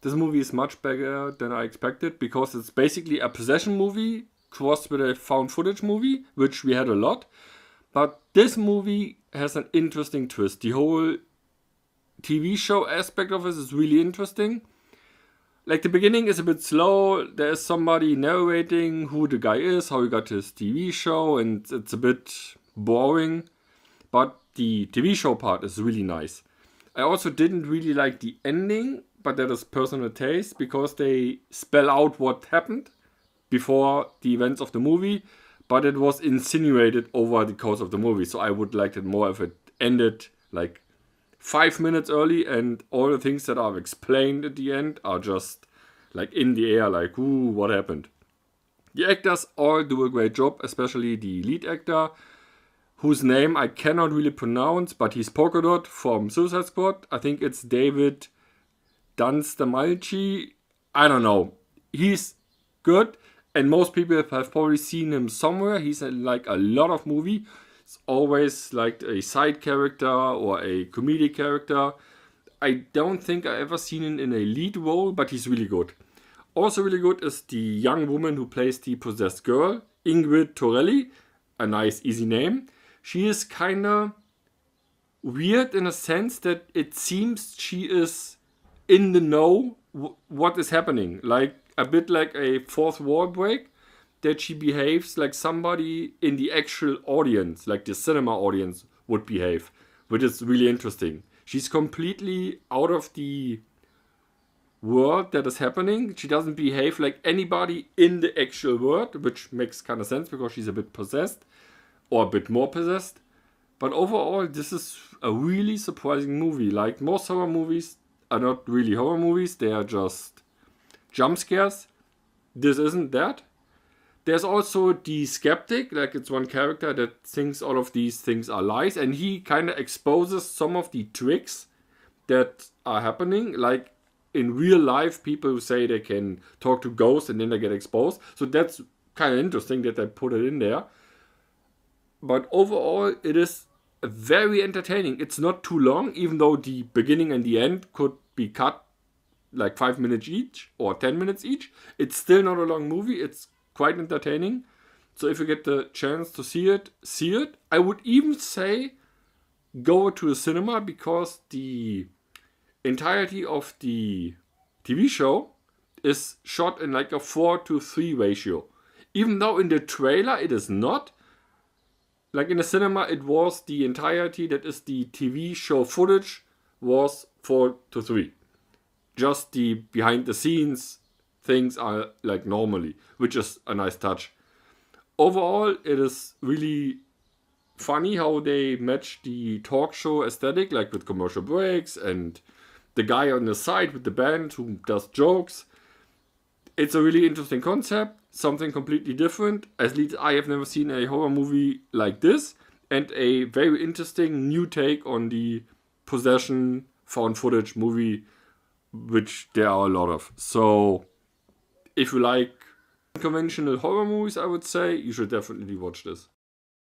This movie is much better than I expected because it's basically a possession movie crossed with a found footage movie, which we had a lot. But this movie has an interesting twist. The whole TV show aspect of it is really interesting. Like the beginning is a bit slow. There's somebody narrating who the guy is, how he got his TV show, and it's a bit boring. But the TV show part is really nice. I also didn't really like the ending, but that is personal taste because they spell out what happened before the events of the movie, but it was insinuated over the course of the movie. So I would like it more if it ended like 5 minutes early and all the things that are explained at the end are just like in the air, like, ooh, what happened? The actors all do a great job, especially the lead actor, whose name I cannot really pronounce, but he's Polka Dot from Suicide Squad. I think it's David Dunstamalchi. I don't know. He's good, and most people have probably seen him somewhere. He's in like a lot of movies. It's always like a side character or a comedic character. I don't think I ever seen him in a lead role, but he's really good. Also really good is the young woman who plays the possessed girl, Ingrid Torelli. A nice, easy name. She is kind of weird in a sense that it seems she is in the know what is happening. Like a bit like a fourth wall break, that she behaves like somebody in the actual audience, like the cinema audience would behave, which is really interesting. She's completely out of the world that is happening. She doesn't behave like anybody in the actual world, which makes kind of sense because she's a bit possessed or a bit more possessed. But overall, this is a really surprising movie. Like most horror movies are not really horror movies, they are just jump scares. This isn't that. There's also the skeptic, like it's one character that thinks all of these things are lies, and he kind of exposes some of the tricks that are happening. Like in real life, people who say they can talk to ghosts and then they get exposed. So that's kind of interesting that they put it in there. But overall, it is very entertaining. It's not too long, even though the beginning and the end could be cut like 5 minutes each or 10 minutes each. It's still not a long movie. It's quite entertaining. So if you get the chance to see it, see it. I would even say go to a cinema because the entirety of the TV show is shot in like a 4:3 ratio. Even though in the trailer it is not. Like in the cinema, it was the entirety that is the TV show footage was 4:3. Just the behind the scenes things are like normally, which is a nice touch. Overall, it is really funny how they match the talk show aesthetic, like with commercial breaks and the guy on the side with the band who does jokes. It's a really interesting concept, something completely different. At least I have never seen a horror movie like this, and a very interesting new take on the possession found footage movie, which there are a lot of. So if you like conventional horror movies, I would say you should definitely watch this.